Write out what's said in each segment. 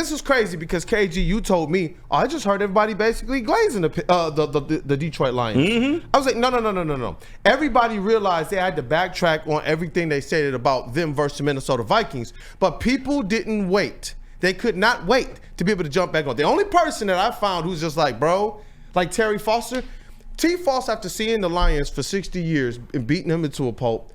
this is crazy because KG, you told me, I just heard everybody basically glazing the Detroit Lions. Mm-hmm. I was like, no. Everybody realized they had to backtrack on everything they stated about them versus the Minnesota Vikings, but people didn't wait. They could not wait to be able to jump back on. The only person that I found who's just like, bro, like Terry Foster. T. Foster, after seeing the Lions for 60 years and beating them into a pulp,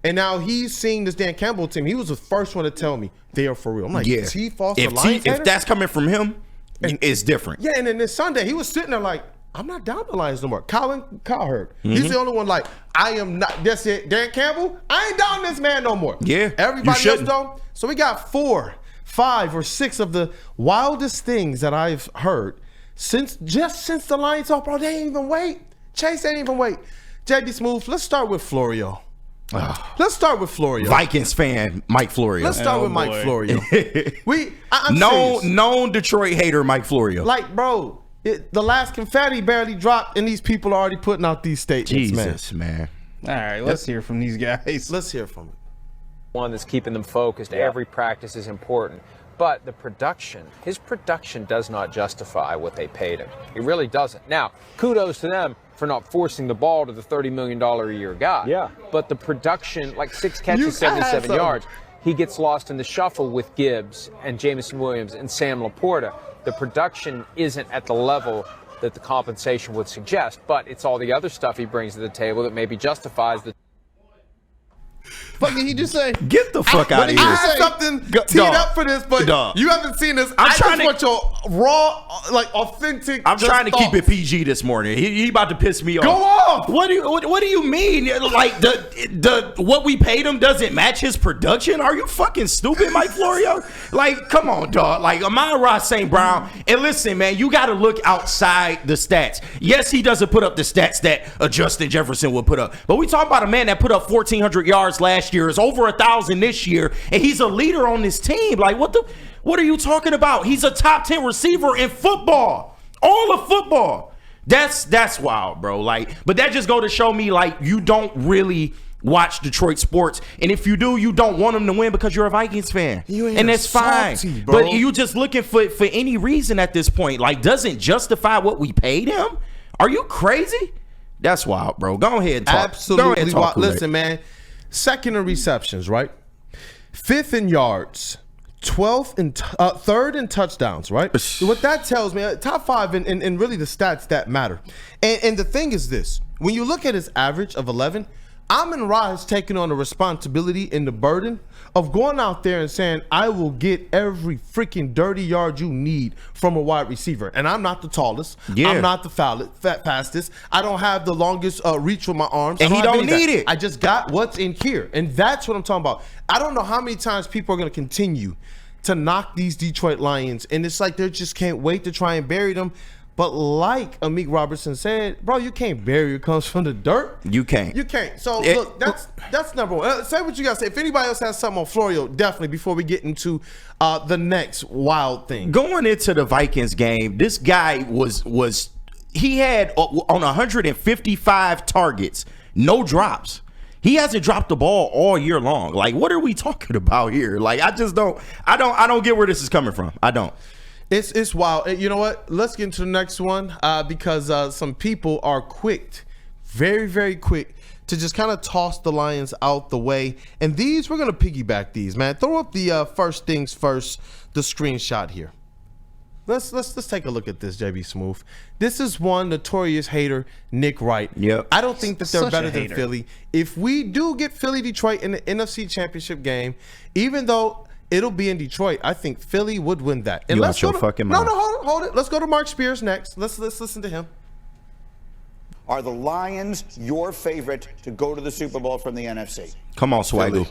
and now he's seeing this Dan Campbell team. He was the first one to tell me they are for real. I'm like, yeah. T. Foster, if that's coming from him, it's different. Yeah, and then this Sunday, he was sitting there like, I'm not down the Lions no more. Colin Cowherd. He's the only one like, I am not. That's it. Dan Campbell, I ain't down this man no more. Yeah, everybody else though. So we got 4, 5, or 6 of the wildest things that I've heard since the Lions off, bro. They ain't even wait. Chase ain't even wait. JB Smooth, let's start with Florio. Let's start with Florio. Vikings fan, Mike Florio. Let's start with Mike Florio. I'm known Detroit hater, Mike Florio. Like, bro, the last confetti barely dropped, and these people are already putting out these statements, Jesus, man. All right, let's hear from these guys. Let's hear from them. One that's keeping them focused. Every practice is important. But the production, his production does not justify what they paid him. It really doesn't. Now, kudos to them for not forcing the ball to the $30 million a year guy. Yeah. But the production, like 6 catches, 77 yards, he gets lost in the shuffle with Gibbs and Jamison Williams and Sam Laporta. The production isn't at the level that the compensation would suggest, but it's all the other stuff he brings to the table that maybe justifies the. What did he just say? Get the fuck out of here. I had something teed up for this, but you haven't seen this. I just want your raw, like authentic. I'm trying to keep it PG this morning. He about to piss me off. Go off. What do you mean? Like the what we paid him doesn't match his production? Are you fucking stupid, Mike Florio? Like, come on, dog. Like Amon-Ra St. Brown. And listen, man, you got to look outside the stats. Yes, he doesn't put up the stats that Justin Jefferson would put up, but we talk about a man that put up 1,400 yards last year, is over 1,000 this year, and he's a leader on this team. Like, what are you talking about? He's a top 10 receiver in football, all of football. That's wild, bro. Like, but that just go to show me, like, you don't really watch Detroit sports, and if you do, you don't want them to win because you're a Vikings fan, and that's fine. But you just looking for any reason at this point. Like, doesn't justify what we paid him? Are you crazy? That's wild, bro. Go ahead and talk. Absolutely wild. Listen, man. Second in receptions, right? 5th in yards, 12th and 3rd in touchdowns, right? What that tells me, top 5 and really the stats that matter. And the thing is this: when you look at his average of 11, Amon-Ra has taken on the responsibility and the burden of going out there and saying, I will get every freaking dirty yard you need from a wide receiver. And I'm not the tallest. Yeah. I'm not the fastest. I don't have the longest reach with my arms. And he don't need it. I just got what's in here. And that's what I'm talking about. I don't know how many times people are going to continue to knock these Detroit Lions. And it's like they just can't wait to try and bury them. But like Amik Robertson said, bro, you can't bury it comes from the dirt. You can't. You can't. So look, that's number one. Say what you got to say. If anybody else has something on Florio, definitely before we get into the next wild thing. Going into the Vikings game, this guy he had on 155 targets, no drops. He hasn't dropped the ball all year long. Like, what are we talking about here? Like, I don't get where this is coming from. I don't. It's wild. You know what? Let's get into the next one because some people are quick, very, very quick to just kind of toss the Lions out the way. And these, we're going to piggyback these, man. Throw up the first things first, the screenshot here. Let's take a look at this, JB Smooth. This is one notorious hater, Nick Wright. Yep. I don't think that they're better than Philly. If we do get Philly-Detroit in the NFC Championship game, even though it'll be in Detroit, I think Philly would win that. And let's go to, fucking mind. No, hold it. Let's go to Mark Spears next. Let's listen to him. Are the Lions your favorite to go to the Super Bowl from the NFC? Come on, Swagoo.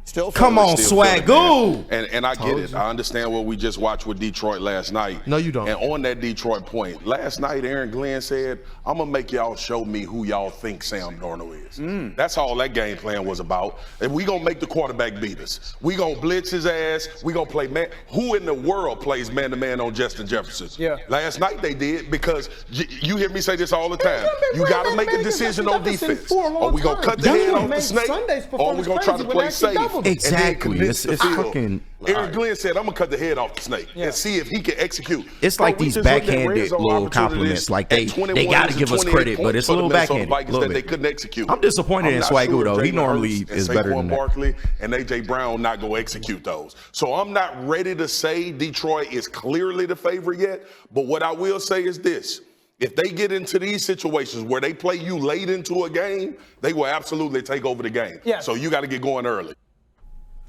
Still come on, Swagoo. And I get it. I understand what we just watched with Detroit last night. No, you don't. And on that Detroit point, last night Aaron Glenn said, I'm going to make y'all show me who y'all think Sam Darnold is. That's all that game plan was about. And we going to make the quarterback beat us. We going to blitz his ass. We going to play man. Who in the world plays man-to-man on Justin Jefferson? Yeah. Last night they did because you hear me say this all the time. You got to make a decision on defense. Are we going to cut the head off the snake or are we going to try to play safe? some of them. Exactly. It's fucking. Aaron Glenn said, "I'm gonna cut the head off the snake and see if he can execute." It's like these backhanded little compliments. Like they got to give us credit, but it's a little backhanded. That they couldn't execute. I'm disappointed in Swagoo though. He normally is better than that. Barkley and AJ Brown not gonna execute those. So I'm not ready to say Detroit is clearly the favorite yet. But what I will say is this. If they get into these situations where they play you late into a game, they will absolutely take over the game. Yeah. So you got to get going early.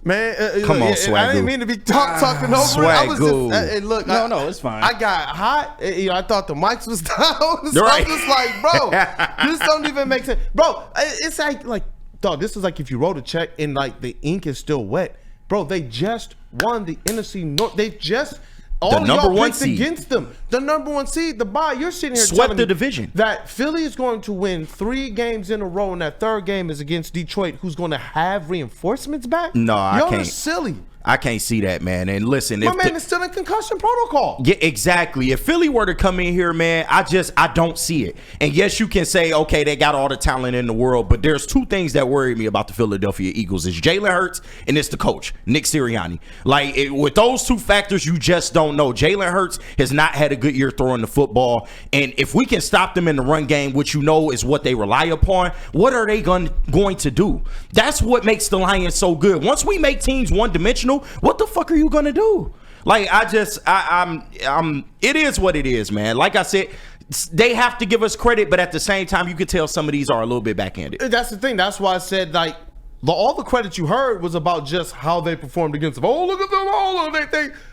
Man, come on, Swagoo. I didn't mean to be talking over it. I was just, look, no, it's fine. I got hot. I thought the mics was down. So right. I'm just like, bro, this don't even make sense. Bro, it's like, dog, this is like if you wrote a check and like the ink is still wet. Bro, they just won the NFC North. They just all the number one seed against them. The number one seed, the bye. You're sitting here swept telling the me division. That Philly is going to win 3 games in a row, and that third game is against Detroit, who's going to have reinforcements back. No, I can't. You're silly. I can't see that, man. And listen, my man is still in concussion protocol. Yeah, exactly. If Philly were to come in here, man, I don't see it. And yes, you can say, okay, they got all the talent in the world, but there's 2 things that worry me about the Philadelphia Eagles. It's Jalen Hurts and it's the coach, Nick Sirianni. Like, with those 2 factors, you just don't know. Jalen Hurts has not had a good year throwing the football. And if we can stop them in the run game, which you know is what they rely upon, what are they going to do? That's what makes the Lions so good. Once we make teams one-dimensional, what the fuck are you gonna do? Like, it is what it is, man. Like I said, they have to give us credit, but at the same time, you can tell some of these are a little bit backhanded. That's the thing. That's why I said, like, all the credit you heard was about just how they performed against them. Oh, look at them. Oh,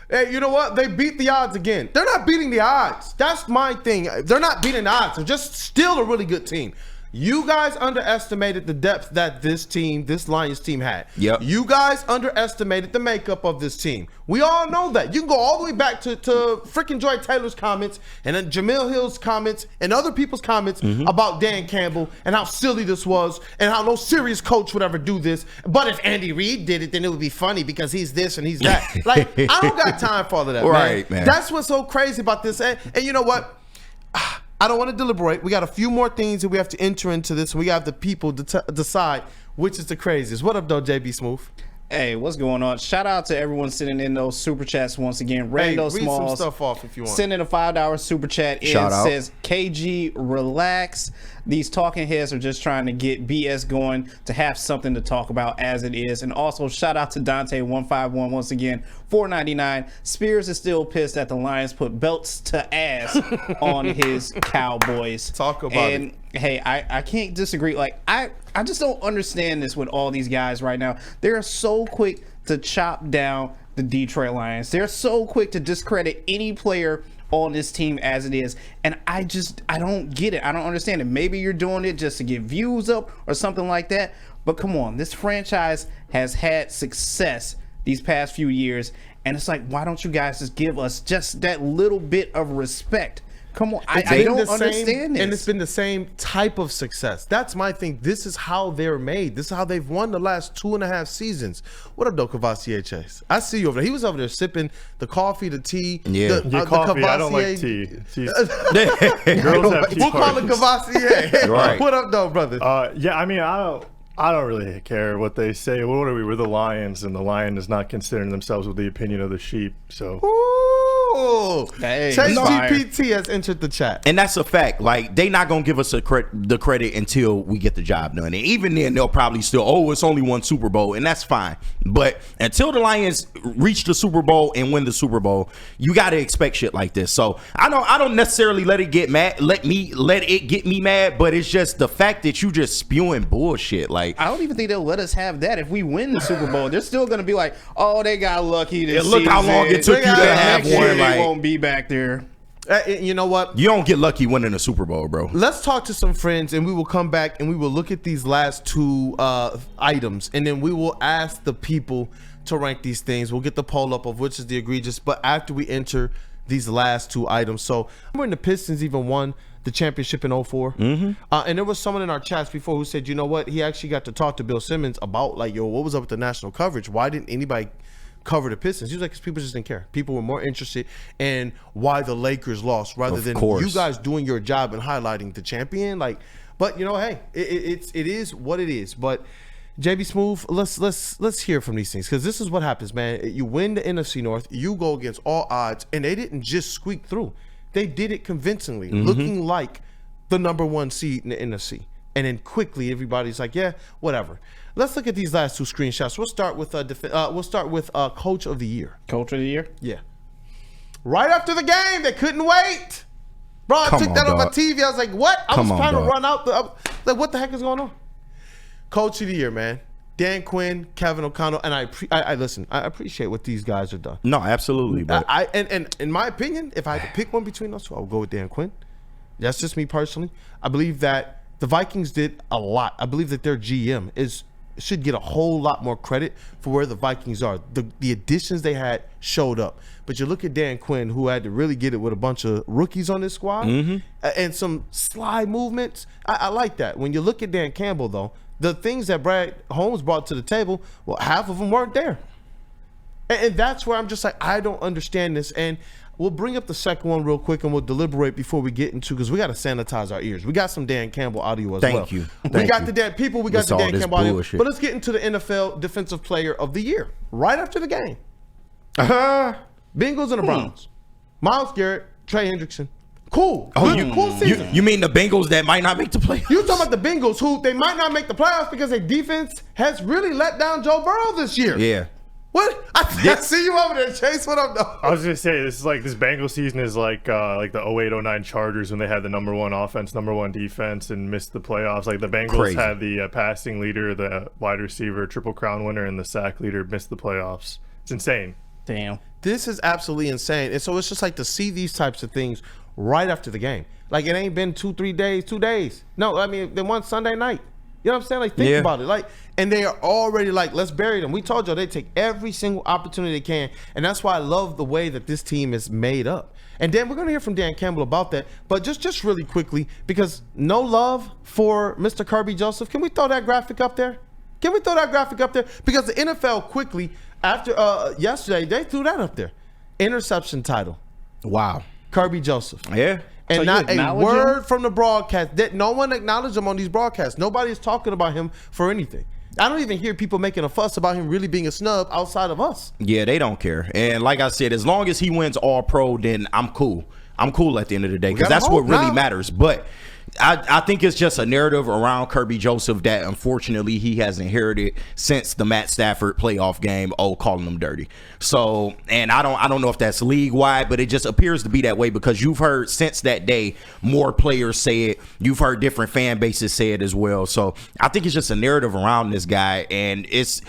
hey, you know what? They beat the odds again. They're not beating the odds. That's my thing. They're not beating the odds. They're just still a really good team. You guys underestimated the depth that this Lions team had. Yep. You guys underestimated the makeup of this team. We all know that. You can go all the way back to freaking Joy Taylor's comments and then Jamil Hill's comments and other people's comments about Dan Campbell and how silly this was and how no serious coach would ever do this. But if Andy Reid did it, then it would be funny because he's this and he's that. Like, I don't got time for all of that, right, man. That's what's so crazy about this. And you know what? I don't want to deliberate. We got a few more things that we have to enter into this. We have the people decide which is the craziest. What up, though, JB Smooth? Hey, what's going on? Shout out to everyone sending in those super chats once again. Rando read Smalls, some stuff off if you want. Sending a $5 super chat in. Shout out. Says, KG, relax. These talking heads are just trying to get BS going to have something to talk about as it is. And also, shout out to Dante151 once again, $4.99. Spears is still pissed that the Lions put belts to ass on his Cowboys. Talk about it. And hey, I can't disagree. Like, I just don't understand this with all these guys right now. They're so quick to chop down the Detroit Lions. They're so quick to discredit any player on this team as it is, and I don't get it. I don't understand it. Maybe you're doing it just to get views up or something like that, but come on, this franchise has had success these past few years, and it's like, why don't you guys just give us just that little bit of respect? Come on, I don't understand this. And it's been the same type of success. That's my thing. This is how they're made. This is how they've won the last 2.5 seasons. What up, though, Cavassier Chase? I see you over there. He was over there sipping the coffee, the tea. Yeah. The coffee. I don't like tea. Girls have tea. We'll call it Cavassier. Right. What up, though, brother? Yeah, I mean, I don't really care what they say. What are we? We're the Lions, and the lion is not considering themselves with the opinion of the sheep. So. Ooh. Hey, Chase fire. GPT has entered the chat. And that's a fact. Like, they not gonna give us the credit until we get the job done. And even then, they'll probably still, it's only one Super Bowl, and that's fine. But until the Lions reach the Super Bowl and win the Super Bowl, you got to expect shit like this. So I don't necessarily let it get me mad, but it's just the fact that you just spewing bullshit. Like, I don't even think they'll let us have that. If we win the Super Bowl, they're still gonna be like, oh, they got lucky this look season. how long it took you to have one. They won't be back there. You know what? You don't get lucky winning a Super Bowl, bro. Let's talk to some friends, and we will come back and we will look at these last 2 items, and then we will ask the people to rank these things. We'll get the poll up of which is the egregious, but after we enter these last 2 items. So when the Pistons even won the championship in 2004, and there was someone in our chats before who said, you know what, he actually got to talk to Bill Simmons about, like, yo, what was up with the national coverage? Why didn't anybody cover the Pistons? He was like, because people just didn't care. People were more interested in why the Lakers lost rather than you guys doing your job and highlighting the champion. Like, but you know, hey, it is what it is. But JB Smooth, let's hear from these things, because this is what happens, man. You win the NFC North, you go against all odds, and they didn't just squeak through. They did it convincingly, looking like the #1 seed in the NFC. And then quickly, everybody's like, yeah, whatever. Let's look at these last 2 screenshots. We'll start with Coach of the Year. Coach of the Year? Yeah. Right after the game, they couldn't wait. Bro, I took that on my TV. I was like, what? I was trying to run out. Like, what the heck is going on? Coach of the Year, man. Dan Quinn, Kevin O'Connell, and I listen. I appreciate what these guys have done. No, absolutely. But and in my opinion, if I had to pick one between those two, I would go with Dan Quinn. That's just me personally. I believe that the Vikings did a lot. I believe that their GM should get a whole lot more credit for where the Vikings are. The additions they had showed up. But you look at Dan Quinn, who had to really get it with a bunch of rookies on this squad and some slide movements. I like that. When you look at Dan Campbell, though, the things that Brad Holmes brought to the table, well, half of them weren't there. And that's where I'm just like, I don't understand this. And we'll bring up the second one real quick, and we'll deliberate before we get into, because we got to sanitize our ears. We got some Dan Campbell audio as well. Thank you. We got the Dan Campbell audio. But let's get into the NFL Defensive Player of the Year right after the game. Bengals and the Browns. Myles Garrett, Trey Hendrickson. Cool. Cool season. You mean the Bengals that might not make the playoffs? You talking about the Bengals, who they might not make the playoffs because their defense has really let down Joe Burrow this year. Yeah. What? I see you over there, Chase. What up, dog? I was gonna say this Bengals season is like the 08-09 Chargers when they had the #1 offense, #1 defense, and missed the playoffs. Like the Bengals had the passing leader, the wide receiver, Triple Crown winner, and the sack leader missed the playoffs. It's insane. Damn. This is absolutely insane. And so it's just like to see these types of things right after the game. Like it ain't been 2 days. No, I mean, they won Sunday night. You know what I'm saying? Like, think about it. Like, and they are already like, let's bury them. We told you they take every single opportunity they can. And that's why I love the way that this team is made up. And then we're going to hear from Dan Campbell about that. But just really quickly, because no love for Mr. Kirby Joseph. Can we throw that graphic up there? Because the NFL quickly, after yesterday, they threw that up there. Interception title. Wow. Kirby Joseph. Yeah. And so not a word from the broadcast. That no one acknowledged him on these broadcasts. Nobody's talking about him for anything. I don't even hear people making a fuss about him really being a snub outside of us. Yeah, they don't care. And like I said, as long as he wins All-Pro, then I'm cool. I'm cool at the end of the day, because that's what really matters. But I think it's just a narrative around Kirby Joseph that unfortunately he has inherited since the Matt Stafford playoff game, calling him dirty. So, and I don't know if that's league wide, but it just appears to be that way, because you've heard since that day more players say it. You've heard different fan bases say it as well. So I think it's just a narrative around this guy, and it's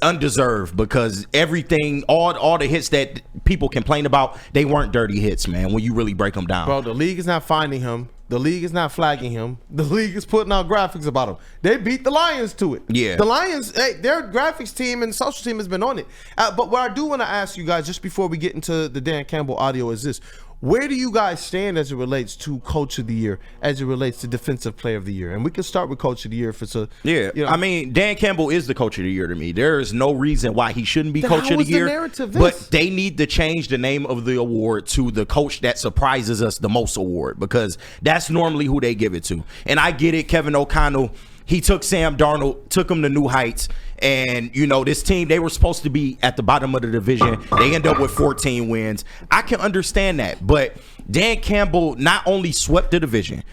undeserved, because everything, all the hits that people complain about, they weren't dirty hits, man, when you really break them down. Bro, the league is not finding him. The league is not flagging him. The league is putting out graphics about him. They beat the Lions to it. Yeah. The Lions, their graphics team and social team has been on it. But what I do want to ask you guys, just before we get into the Dan Campbell audio, is this. Where do you guys stand as it relates to Coach of the Year, as it relates to Defensive Player of the Year? And we can start with Coach of the Year if it's a... Yeah, you know, I mean, Dan Campbell is the Coach of the Year to me. There is no reason why he shouldn't be Coach of the Year. Narrative but they need to change the name of the award to the Coach That Surprises Us the Most award, because that's normally who they give it to. And I get it, Kevin O'Connell, he took Sam Darnold, took him to new heights. And, you know, this team, they were supposed to be at the bottom of the division. They end up with 14 wins. I can understand that. But Dan Campbell not only swept the division,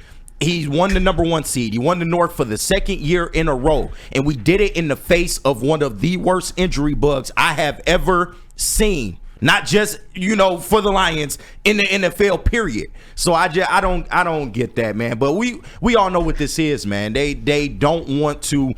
he won the #1 seed. He won the North for the second year in a row. And we did it in the face of one of the worst injury bugs I have ever seen. Not just, you know, for the Lions, in the NFL, period. So I don't get that, man. But we all know what this is, man. They don't want to.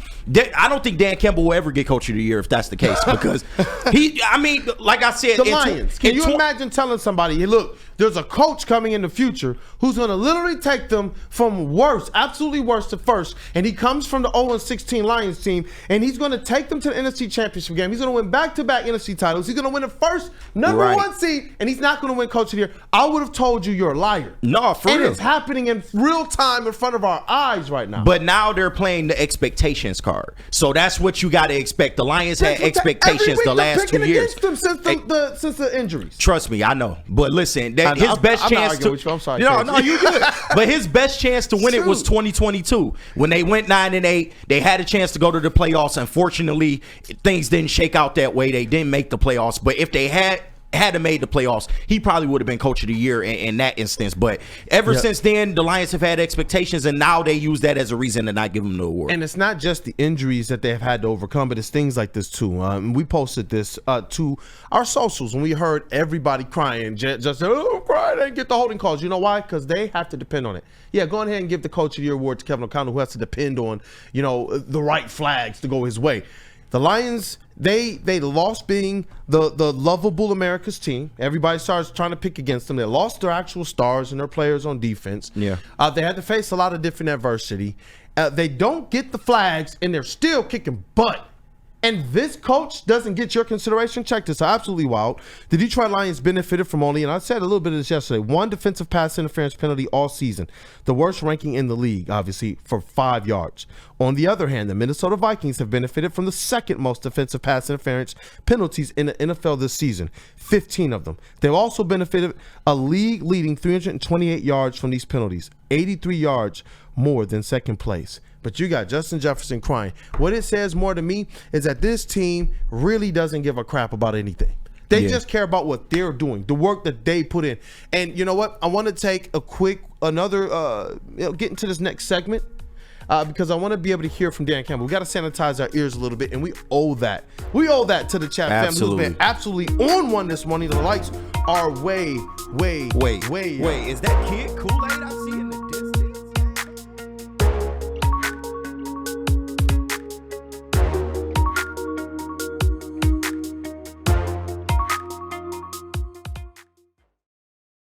I don't think Dan Campbell will ever get Coach of the Year if that's the case, because like I said, the Lions. Can you imagine telling somebody, hey, look, there's a coach coming in the future who's going to literally take them from worst, absolutely worst, to first, and he comes from the 0-16 Lions team, and he's going to take them to the NFC Championship game. He's going to win back-to-back NFC titles. He's going to win the first Number Right. 1 seed, and he's not going to win Coach of the Year. I would have told you you're a liar. No, for and real. it's happening in real time in front of our eyes right now. But now they're playing the expectations card. So that's what you got to expect. The Lions had expectations the last 2 years. Them since the injuries. Trust me, I know. But listen, his I'm best not chance arguing to with you. I'm sorry, No, Casey. no, you good. But his best chance to win it was 2022 when they went 9-8. They had a chance to go to the playoffs. Unfortunately, things didn't shake out that way. They didn't make the playoffs. But if they had made the playoffs, he probably would have been Coach of the Year in that instance. But ever since then, the Lions have had expectations, and now they use that as a reason to not give him the award. And it's not just the injuries that they've had to overcome, but it's things like this too. We posted this to our socials when we heard everybody crying, just crying and get the holding calls. You know why? Because they have to depend on it. Yeah, go ahead and give the Coach of the Year award to Kevin O'Connell, who has to depend on the right flags to go his way. The Lions, they lost being the lovable America's team. Everybody starts trying to pick against them. They lost their actual stars and their players on defense. Yeah. They had to face a lot of different adversity. They don't get the flags, and they're still kicking butt. And this coach doesn't get your consideration. Check this out. Absolutely wild. The Detroit Lions benefited from only, and I said a little bit of this yesterday, 1 defensive pass interference penalty all season. The worst ranking in the league, obviously, for 5 yards. On the other hand, the Minnesota Vikings have benefited from the second most defensive pass interference penalties in the NFL this season, 15 of them. They've also benefited a league-leading 328 yards from these penalties, 83 yards more than second place. But you got Justin Jefferson crying. What it says more to me is that this team really doesn't give a crap about anything. They just care about what they're doing, the work that they put in. And you know what? I want to take get into this next segment because I want to be able to hear from Dan Campbell. We got to sanitize our ears a little bit, and we owe that. We owe that to the chat family who's been absolutely on one this morning. The lights are way. Wait, is that kid Kool-Aid?